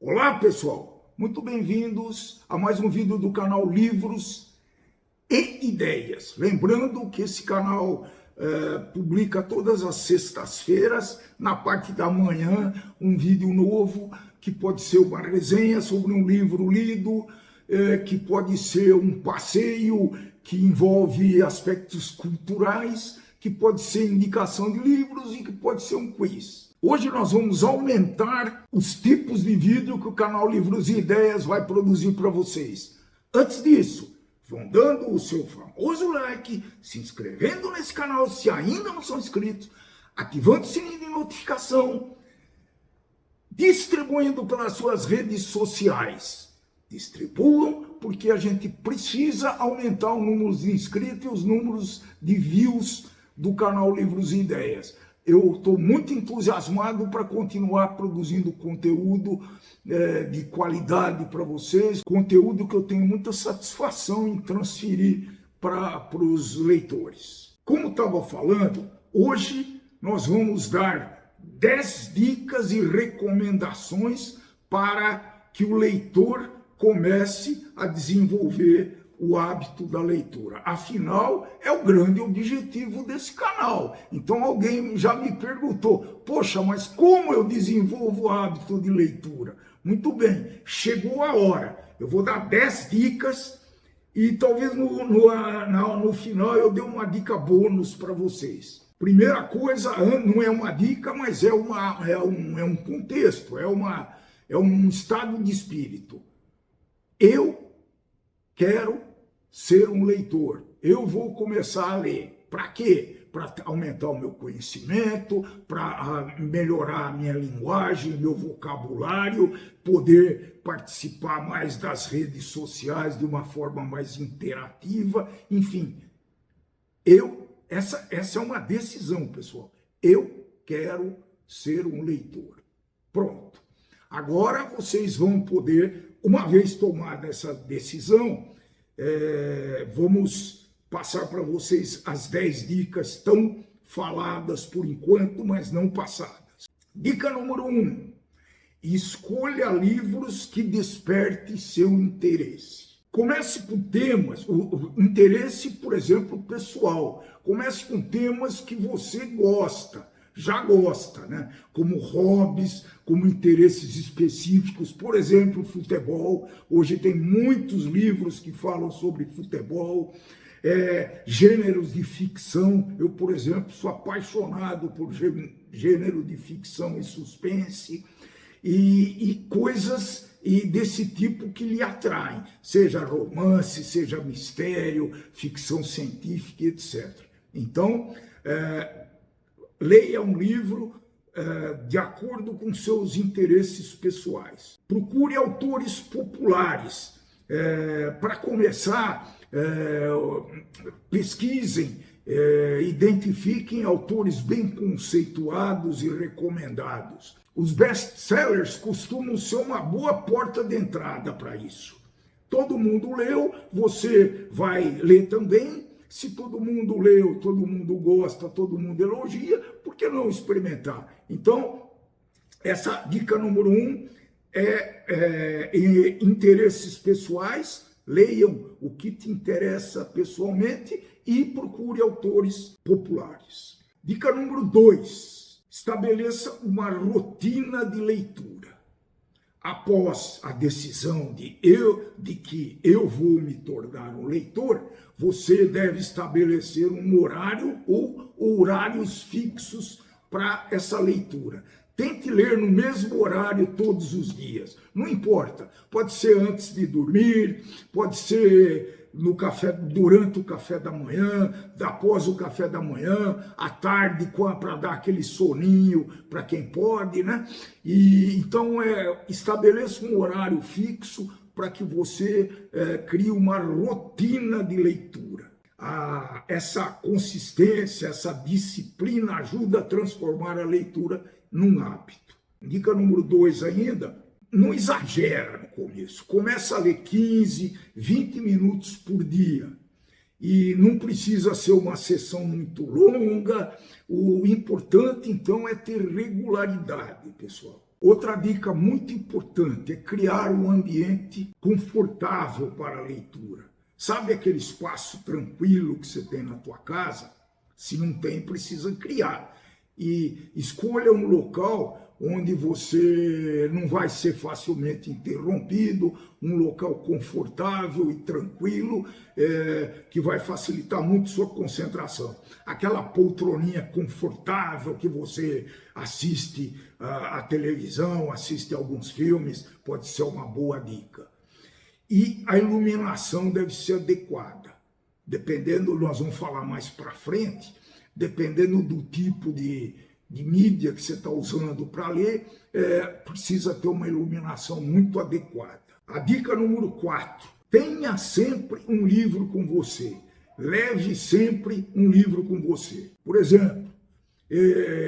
Olá pessoal, muito bem-vindos a mais um vídeo do canal Livros e Ideias. Lembrando que esse canal publica todas as sextas-feiras, na parte da manhã, um vídeo novo, que pode ser uma resenha sobre um livro lido, que pode ser um passeio que envolve aspectos culturais, que pode ser indicação de livros e que pode ser um quiz. Hoje nós vamos aumentar os tipos de vídeo que o canal Livros e Ideias vai produzir para vocês. Antes disso, vão dando o seu famoso like, se inscrevendo nesse canal se ainda não são inscritos, ativando o sininho de notificação, distribuindo pelas suas redes sociais. Distribuam, porque a gente precisa aumentar o número de inscritos e os números de views do canal Livros e Ideias. Eu estou muito entusiasmado para continuar produzindo conteúdo de qualidade para vocês, conteúdo que eu tenho muita satisfação em transferir para os leitores. Como estava falando, hoje nós vamos dar 10 dicas e recomendações para que o leitor comece a desenvolver o hábito da leitura. Afinal, é o grande objetivo desse canal. Então alguém já me perguntou, poxa, mas como eu desenvolvo o hábito de leitura? Muito bem, chegou a hora. Eu vou dar 10 dicas e talvez no final eu dê uma dica bônus para vocês. Primeira coisa, não é uma dica, mas é um contexto, é um estado de espírito. Eu quero ser um leitor. Eu vou começar a ler. Para quê? Para aumentar o meu conhecimento, para melhorar a minha linguagem, meu vocabulário, poder participar mais das redes sociais de uma forma mais interativa, enfim. Essa é uma decisão, pessoal. Eu quero ser um leitor. Pronto. Agora vocês vão poder, uma vez tomada essa decisão, vamos passar para vocês as 10 dicas tão faladas por enquanto, mas não passadas. Dica número 1. Escolha livros que despertem seu interesse. Comece com temas, o interesse, por exemplo, pessoal. Comece com temas que você já gosta, né? Como hobbies, como interesses específicos, por exemplo, futebol. Hoje tem muitos livros que falam sobre futebol, gêneros de ficção. Eu, por exemplo, sou apaixonado por gênero de ficção e suspense, e coisas desse tipo que lhe atraem, seja romance, seja mistério, ficção científica, etc. Então, leia um livro de acordo com seus interesses pessoais. Procure autores populares. Para começar, pesquisem, identifiquem autores bem conceituados e recomendados. Os best-sellers costumam ser uma boa porta de entrada para isso. Todo mundo leu, você vai ler também. Se todo mundo leu, todo mundo gosta, todo mundo elogia, por que não experimentar? Então, essa dica número 1 é interesses pessoais. Leiam o que te interessa pessoalmente e procure autores populares. Dica número 2. Estabeleça uma rotina de leitura. Após a decisão de que eu vou me tornar um leitor, você deve estabelecer um horário ou horários fixos para essa leitura. Tente ler no mesmo horário todos os dias. Não importa. Pode ser antes de dormir, pode ser durante o café da manhã, após o café da manhã, à tarde, para dar aquele soninho para quem pode, né? Então, estabeleça um horário fixo para que você crie uma rotina de leitura. Essa consistência, essa disciplina ajuda a transformar a leitura num hábito. Dica número 2 ainda. Não exagera no começo, começa a ler 15, 20 minutos por dia. E não precisa ser uma sessão muito longa, o importante então é ter regularidade, pessoal. Outra dica muito importante é criar um ambiente confortável para a leitura. Sabe aquele espaço tranquilo que você tem na tua casa? Se não tem, precisa criar. E escolha um local onde você não vai ser facilmente interrompido, um local confortável e tranquilo, que vai facilitar muito sua concentração. Aquela poltroninha confortável que você assiste a televisão, assiste alguns filmes, pode ser uma boa dica. E a iluminação deve ser adequada. Dependendo, nós vamos falar mais para frente, dependendo do tipo de mídia que você está usando para ler, precisa ter uma iluminação muito adequada. A dica número 4, tenha sempre um livro com você. Leve sempre um livro com você. Por exemplo,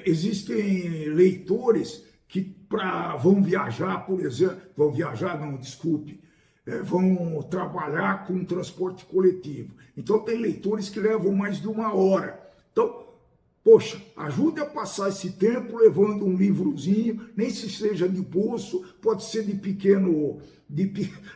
existem leitores que vão viajar, por exemplo, vão trabalhar com transporte coletivo. Então tem leitores que levam mais de 1 hora. Então, poxa, ajude a passar esse tempo levando um livrozinho, nem se seja de bolso, pode ser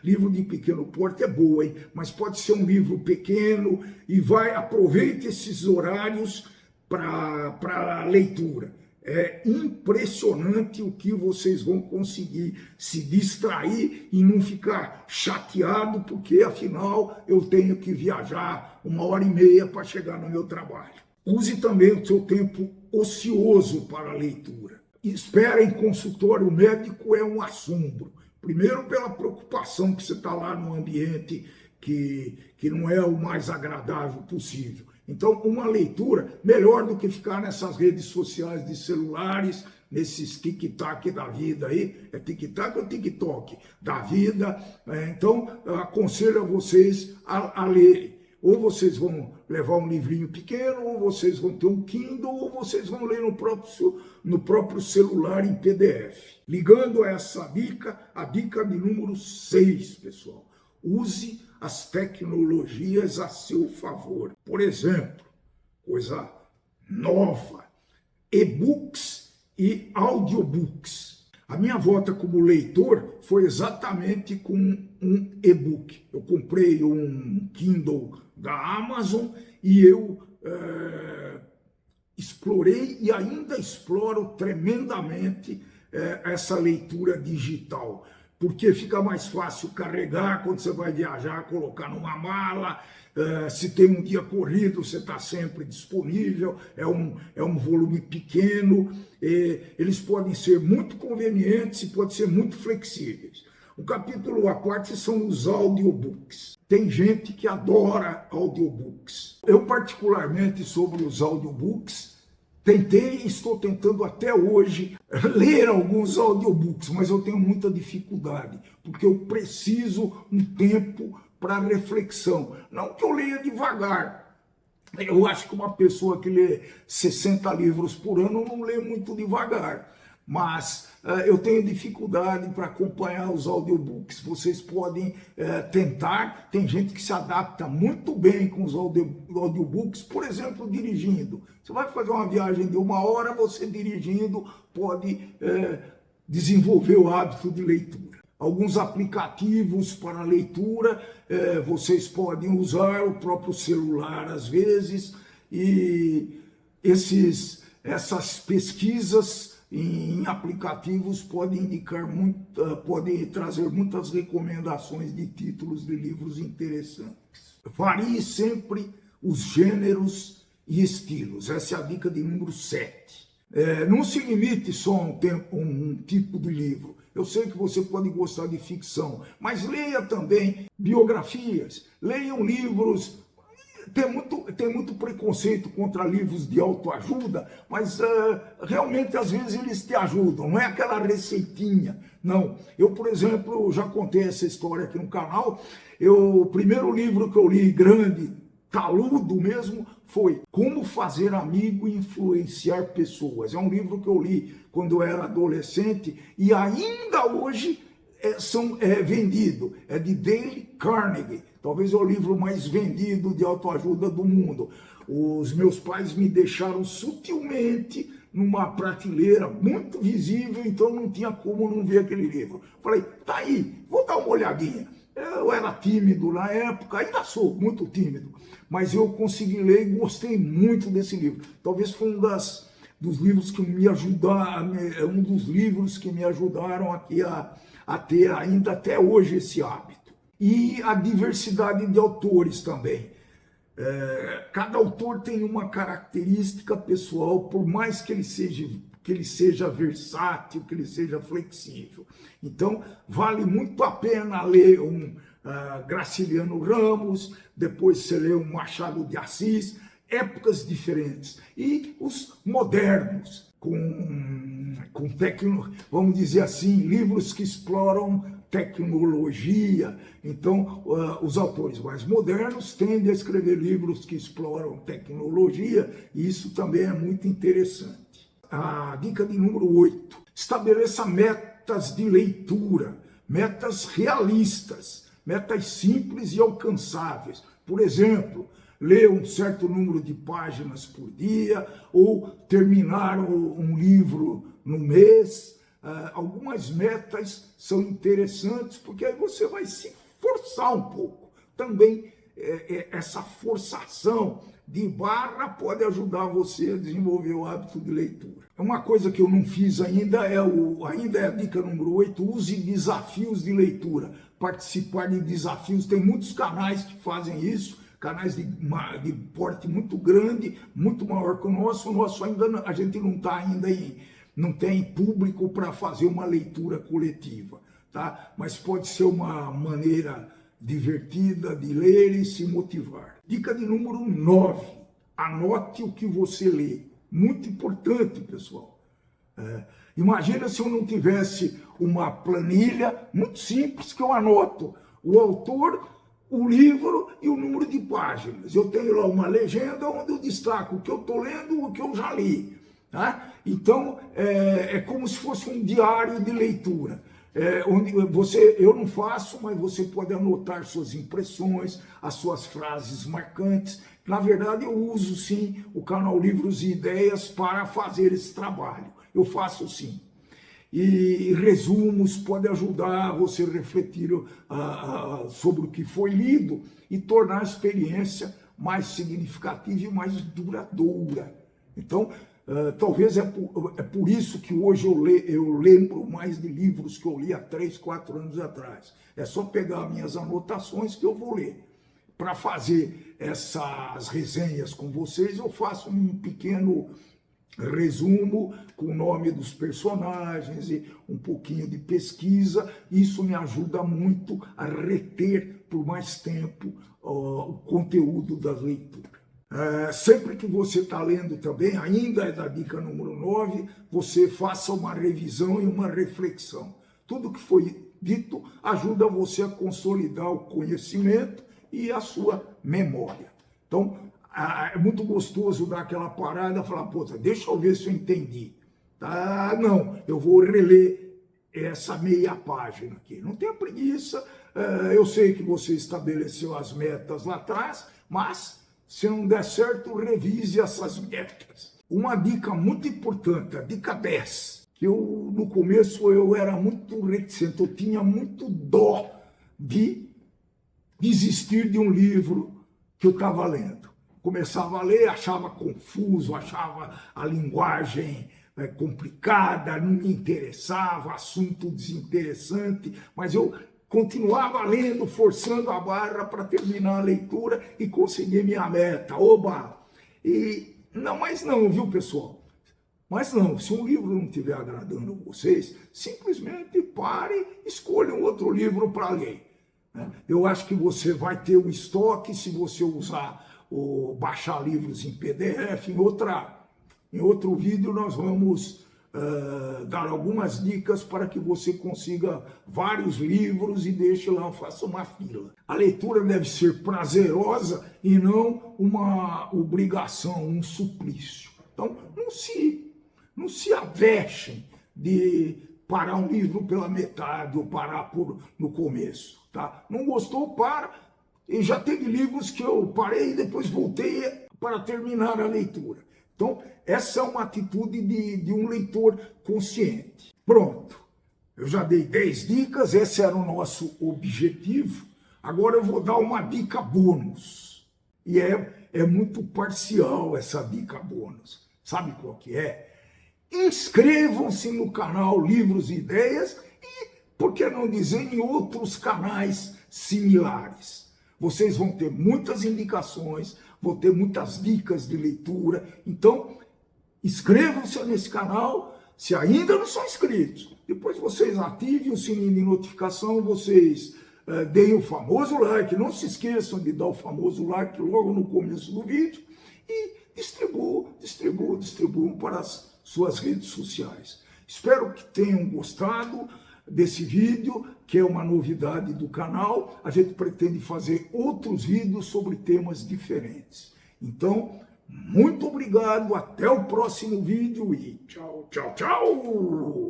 livro de pequeno porte, é boa, hein? Mas pode ser um livro pequeno e aproveite esses horários para leitura. É impressionante o que vocês vão conseguir se distrair e não ficar chateado, porque afinal eu tenho que viajar 1h30 para chegar no meu trabalho. Use também o seu tempo ocioso para a leitura. Espera em consultório médico é um assombro. Primeiro pela preocupação que você está lá num ambiente que não é o mais agradável possível. Então, uma leitura melhor do que ficar nessas redes sociais de celulares, nesses tic-tac da vida aí. É tic-tac ou TikTok? Da vida. Então, aconselho a vocês a lerem. Ou vocês vão levar um livrinho pequeno, ou vocês vão ter um Kindle, ou vocês vão ler no próprio celular em PDF. Ligando a essa dica, a dica de número 6, pessoal. Use as tecnologias a seu favor. Por exemplo, coisa nova, e-books e audiobooks. A minha volta como leitor foi exatamente com um e-book. Eu comprei um Kindle da Amazon e eu explorei e ainda exploro tremendamente essa leitura digital. Porque fica mais fácil carregar quando você vai viajar, colocar numa mala. Se tem um dia corrido, você está sempre disponível. É um volume pequeno. Eles podem ser muito convenientes e podem ser muito flexíveis. O capítulo à parte são os audiobooks. Tem gente que adora audiobooks. Eu, particularmente, sobre os audiobooks, tentei e estou tentando até hoje ler alguns audiobooks, mas eu tenho muita dificuldade, porque eu preciso um tempo para reflexão. Não que eu leia devagar. Eu acho que uma pessoa que lê 60 livros por ano não lê muito devagar. Mas eu tenho dificuldade para acompanhar os audiobooks. Vocês podem tentar, tem gente que se adapta muito bem com os audiobooks, por exemplo, dirigindo. Você vai fazer uma viagem de 1 hora, você dirigindo pode desenvolver o hábito de leitura. Alguns aplicativos para leitura, vocês podem usar o próprio celular às vezes, e essas pesquisas em aplicativos podem podem trazer muitas recomendações de títulos de livros interessantes. Varie sempre os gêneros e estilos. Essa é a dica de número 7. Não se limite só a um tipo de livro. Eu sei que você pode gostar de ficção, mas leia também biografias, leiam livros. Tem muito preconceito contra livros de autoajuda, mas realmente às vezes eles te ajudam, não é aquela receitinha, não. Eu, por exemplo, já contei essa história aqui no canal, o primeiro livro que eu li grande, taludo mesmo, foi Como Fazer Amigo e Influenciar Pessoas. É um livro que eu li quando eu era adolescente e ainda hoje é vendido. É de Dale Carnegie. Talvez é o livro mais vendido de autoajuda do mundo. Os meus pais me deixaram sutilmente numa prateleira muito visível, então não tinha como não ver aquele livro. Falei, tá aí, vou dar uma olhadinha. Eu era tímido na época, ainda sou muito tímido, mas eu consegui ler e gostei muito desse livro. Talvez foi dos livros que me ajudaram, um dos livros que me ajudaram aqui a ter ainda até hoje esse hábito. E a diversidade de autores também. Cada autor tem uma característica pessoal, por mais que ele seja versátil, que ele seja flexível. Então, vale muito a pena ler um Graciliano Ramos, depois você lê um Machado de Assis, épocas diferentes. E os modernos, vamos dizer assim, livros que exploram tecnologia. Então, os autores mais modernos tendem a escrever livros que exploram tecnologia, e isso também é muito interessante. A dica de número 8. Estabeleça metas de leitura, metas realistas, metas simples e alcançáveis. Por exemplo, ler um certo número de páginas por dia, ou terminar um livro no mês. Algumas metas são interessantes, porque aí você vai se forçar um pouco. Também essa forçação de barra pode ajudar você a desenvolver o hábito de leitura. Uma coisa que eu não fiz ainda é a dica número 8, use desafios de leitura. Participar de desafios, tem muitos canais que fazem isso, canais de porte muito grande, muito maior que o nosso ainda a gente não está ainda não tem público para fazer uma leitura coletiva, tá? Mas pode ser uma maneira divertida de ler e se motivar. Dica de número 9, anote o que você lê. Muito importante, pessoal. Imagina se eu não tivesse uma planilha muito simples que eu anoto o autor, o livro e o número de páginas. Eu tenho lá uma legenda onde eu destaco o que eu estou lendo e o que eu já li. Tá? Então, é como se fosse um diário de leitura. Onde eu não faço, mas você pode anotar suas impressões, as suas frases marcantes. Na verdade, eu uso sim o canal Livros e Ideias para fazer esse trabalho. Eu faço sim. E resumos podem ajudar você a refletir sobre o que foi lido e tornar a experiência mais significativa e mais duradoura. Então, talvez é por isso que hoje eu lembro mais de livros que eu li há 3, 4 anos atrás. É só pegar minhas anotações que eu vou ler. Para fazer essas resenhas com vocês, eu faço um pequeno resumo com o nome dos personagens e um pouquinho de pesquisa. Isso me ajuda muito a reter por mais tempo o conteúdo da leitura. Sempre que você está lendo também, ainda é da dica número 9, você faça uma revisão e uma reflexão. Tudo que foi dito ajuda você a consolidar o conhecimento e a sua memória. Então, é muito gostoso dar aquela parada e falar, puta, deixa eu ver se eu entendi. Não, eu vou reler essa meia página aqui. Não tenha preguiça, eu sei que você estabeleceu as metas lá atrás, mas se não der certo, revise essas metas. Uma dica muito importante, a dica 10, que no começo eu era muito reticente, eu tinha muito dó de desistir de um livro que eu estava lendo. Começava a ler, achava confuso, achava a linguagem complicada, não me interessava, assunto desinteressante, mas eu continuava lendo, forçando a barra para terminar a leitura e conseguir minha meta. Oba! Mas não, viu, pessoal? Mas não, se um livro não estiver agradando vocês, simplesmente pare e escolha um outro livro para ler. Eu acho que você vai ter o estoque se você usar ou baixar livros em PDF. Em outro vídeo nós vamos dar algumas dicas para que você consiga vários livros e deixe lá, faça uma fila. A leitura deve ser prazerosa e não uma obrigação, um suplício. Então, não se avexem de parar um livro pela metade ou parar no começo. Tá? Não gostou, para. E já teve livros que eu parei e depois voltei para terminar a leitura. Então, essa é uma atitude de um leitor consciente. Pronto, eu já dei 10 dicas, esse era o nosso objetivo. Agora eu vou dar uma dica bônus. E é muito parcial essa dica bônus. Sabe qual que é? Inscrevam-se no canal Livros e Ideias e, por que não dizer, em outros canais similares. Vocês vão ter muitas indicações, vão ter muitas dicas de leitura. Então, inscrevam-se nesse canal, se ainda não são inscritos. Depois vocês ativem o sininho de notificação, vocês deem o famoso like. Não se esqueçam de dar o famoso like logo no começo do vídeo. E distribuam para as suas redes sociais. Espero que tenham gostado desse vídeo, que é uma novidade do canal. A gente pretende fazer outros vídeos sobre temas diferentes. Então, muito obrigado, até o próximo vídeo e tchau, tchau, tchau!